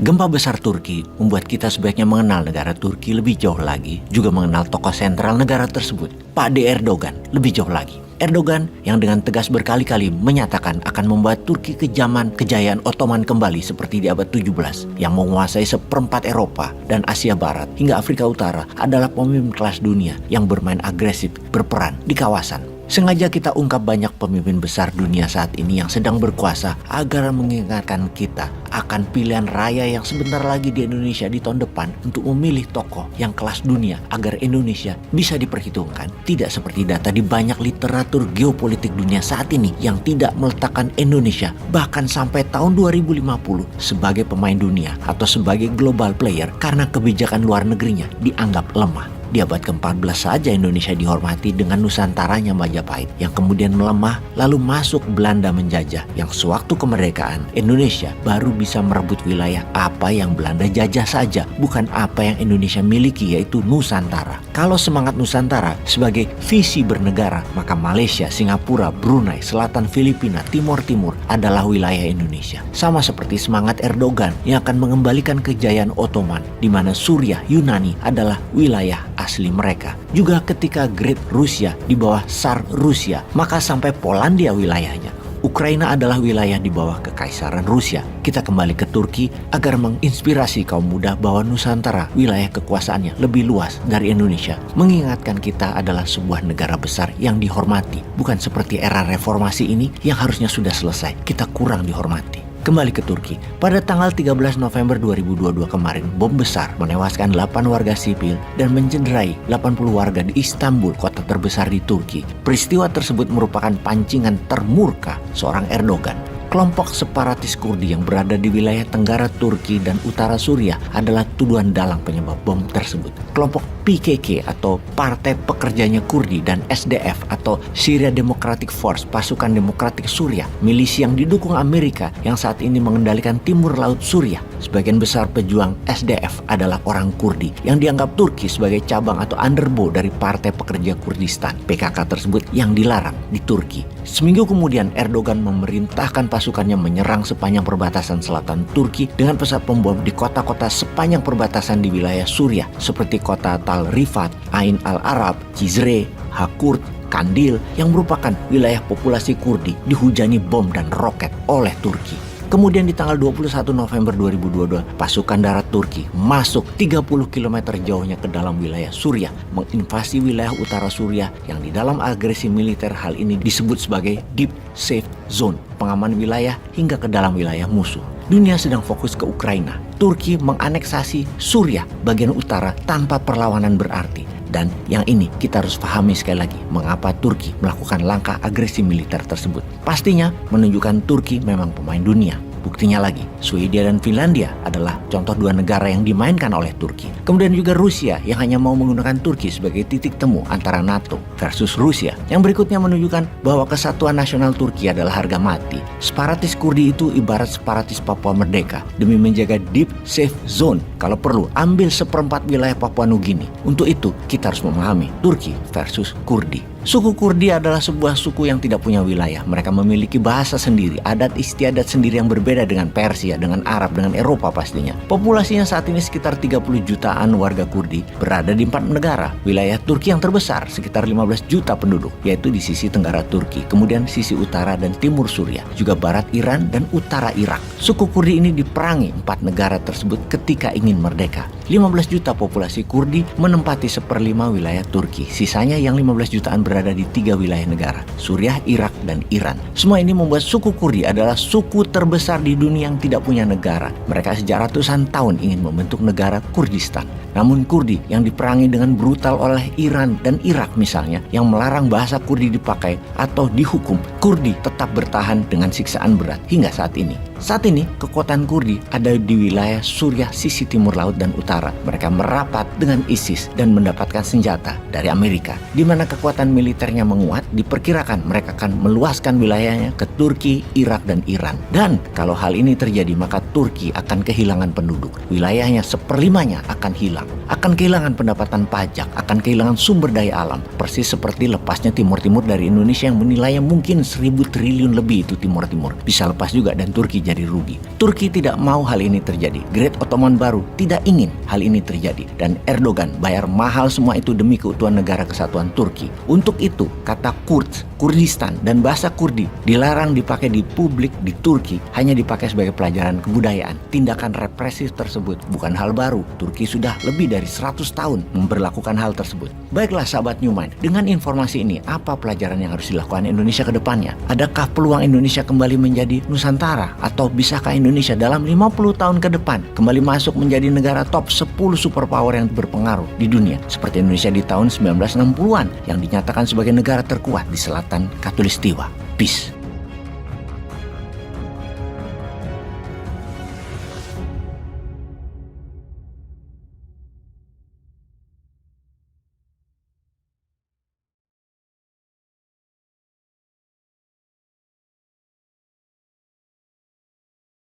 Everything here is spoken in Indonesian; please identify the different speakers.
Speaker 1: Gempa besar Turki membuat kita sebaiknya mengenal negara Turki lebih jauh lagi, juga mengenal tokoh sentral negara tersebut, Pak D. Erdogan, lebih jauh lagi. Erdogan yang dengan tegas berkali-kali menyatakan akan membuat Turki ke zaman kejayaan Ottoman kembali seperti di abad 17, yang menguasai seperempat Eropa dan Asia Barat hingga Afrika Utara, adalah pemimpin kelas dunia yang bermain agresif berperan di kawasan. Sengaja kita ungkap banyak pemimpin besar dunia saat ini yang sedang berkuasa agar mengingatkan kita akan pilihan raya yang sebentar lagi di Indonesia di tahun depan untuk memilih tokoh yang kelas dunia agar Indonesia bisa diperhitungkan. Tidak seperti data di banyak literatur geopolitik dunia saat ini yang tidak meletakkan Indonesia bahkan sampai tahun 2050 sebagai pemain dunia atau sebagai global player karena kebijakan luar negerinya dianggap lemah. Di abad ke-14 saja Indonesia dihormati dengan Nusantaranya Majapahit yang kemudian melemah lalu masuk Belanda menjajah, yang sewaktu kemerdekaan Indonesia baru bisa merebut wilayah apa yang Belanda jajah saja, bukan apa yang Indonesia miliki, yaitu Nusantara. Kalau semangat Nusantara sebagai visi bernegara, maka Malaysia, Singapura, Brunei, Selatan Filipina, Timur Timur adalah wilayah Indonesia. Sama seperti semangat Erdogan yang akan mengembalikan kejayaan Ottoman, di mana Suriah, Yunani adalah wilayah asli mereka. Juga ketika Great Rusia di bawah Tsar Rusia, maka sampai Polandia wilayahnya. Ukraina adalah wilayah di bawah Kekaisaran Rusia. Kita kembali ke Turki agar menginspirasi kaum muda bahwa Nusantara wilayah kekuasaannya lebih luas dari Indonesia. Mengingatkan kita adalah sebuah negara besar yang dihormati. Bukan seperti era reformasi ini yang harusnya sudah selesai. Kita kurang dihormati. Kembali ke Turki, pada tanggal 13 November 2022 kemarin, bom besar menewaskan 8 warga sipil dan mencederai 80 warga di Istanbul, kota terbesar di Turki. Peristiwa tersebut merupakan pancingan termurka seorang Erdogan. Kelompok separatis Kurdi yang berada di wilayah tenggara Turki dan utara Suriah adalah tuduhan dalang penyebab bom tersebut. Kelompok PKK atau Partai Pekerjanya Kurdi dan SDF atau Syria Democratic Force, pasukan demokratik Suriah, milisi yang didukung Amerika yang saat ini mengendalikan timur laut Suriah. Sebagian besar pejuang SDF adalah orang Kurdi yang dianggap Turki sebagai cabang atau underbow dari Partai Pekerja Kurdistan, PKK tersebut, yang dilarang di Turki. Seminggu kemudian Erdogan memerintahkan pasukannya menyerang sepanjang perbatasan selatan Turki dengan pesawat pembom di kota-kota sepanjang perbatasan di wilayah Suriah seperti kota Tal Rifat, Ain al-Arab, Cizre, Hakurt, Kandil yang merupakan wilayah populasi Kurdi dihujani bom dan roket oleh Turki. Kemudian di tanggal 21 November 2022, pasukan darat Turki masuk 30 km jauhnya ke dalam wilayah Suriah, menginvasi wilayah utara Suriah yang di dalam agresi militer hal ini disebut sebagai Deep Safe Zone, pengaman wilayah hingga ke dalam wilayah musuh. Dunia sedang fokus ke Ukraina. Turki menganeksasi Suriah bagian utara tanpa perlawanan berarti. Dan yang ini kita harus pahami sekali lagi mengapa Turki melakukan langkah agresi militer tersebut. Pastinya menunjukkan Turki memang pemain dunia. Buktinya lagi, Swedia dan Finlandia adalah contoh dua negara yang dimainkan oleh Turki. Kemudian juga Rusia yang hanya mau menggunakan Turki sebagai titik temu antara NATO versus Rusia. Yang berikutnya menunjukkan bahwa kesatuan nasional Turki adalah harga mati. Separatis Kurdi itu ibarat separatis Papua Merdeka. Demi menjaga Deep Safe Zone, kalau perlu ambil seperempat wilayah Papua Nugini. Untuk itu kita harus memahami Turki versus Kurdi. Suku Kurdi adalah sebuah suku yang tidak punya wilayah. Mereka memiliki bahasa sendiri, adat istiadat sendiri yang berbeda dengan Persia, dengan Arab, dengan Eropa pastinya. Populasinya saat ini sekitar 30 jutaan warga Kurdi berada di 4 negara. Wilayah Turki yang terbesar sekitar 15 juta penduduk, yaitu di sisi tenggara Turki, kemudian sisi utara dan timur Suriah, juga barat Iran dan utara Irak. Suku Kurdi ini diperangi 4 negara tersebut ketika ingin merdeka. 15 juta populasi Kurdi menempati 1/5 wilayah Turki. Sisanya yang 15 jutaan berada di 3 wilayah negara, Suriah, Irak, dan Iran. Semua ini membuat suku Kurdi adalah suku terbesar di dunia yang tidak punya negara. Mereka sejak ratusan tahun ingin membentuk negara Kurdistan. Namun Kurdi yang diperangi dengan brutal oleh Iran dan Irak misalnya, yang melarang bahasa Kurdi dipakai atau dihukum, Kurdi tetap bertahan dengan siksaan berat hingga saat ini. Saat ini, kekuatan Kurdi ada di wilayah Suriah sisi timur laut dan utara. Mereka merapat dengan ISIS dan mendapatkan senjata dari Amerika, di mana kekuatan militernya menguat. Diperkirakan mereka akan meluaskan wilayahnya ke Turki, Irak, dan Iran. Dan kalau hal ini terjadi, maka Turki akan kehilangan penduduk. Wilayahnya 1/5 akan hilang. Akan kehilangan pendapatan pajak, akan kehilangan sumber daya alam. Persis seperti lepasnya Timur Timur dari Indonesia yang menilainya mungkin 1.000 triliun lebih itu Timur Timur. Bisa lepas juga dan Turki jadi menjadi rugi. Turki tidak mau hal ini terjadi. Great Ottoman baru tidak ingin hal ini terjadi. Dan Erdogan bayar mahal semua itu demi keutuhan negara kesatuan Turki. Untuk itu, kata Kurds, Kurdistan, dan bahasa Kurdi dilarang dipakai di publik di Turki, hanya dipakai sebagai pelajaran kebudayaan. Tindakan represif tersebut bukan hal baru. Turki sudah lebih dari 100 tahun memberlakukan hal tersebut. Baiklah sahabat Newmind, dengan informasi ini, apa pelajaran yang harus dilakukan Indonesia ke depannya? Adakah peluang Indonesia kembali menjadi Nusantara? Atau bisakah Indonesia dalam 50 tahun ke depan kembali masuk menjadi negara top 10 superpower yang berpengaruh di dunia? Seperti Indonesia di tahun 1960-an yang dinyatakan sebagai negara terkuat di selatan Khatulistiwa. Peace.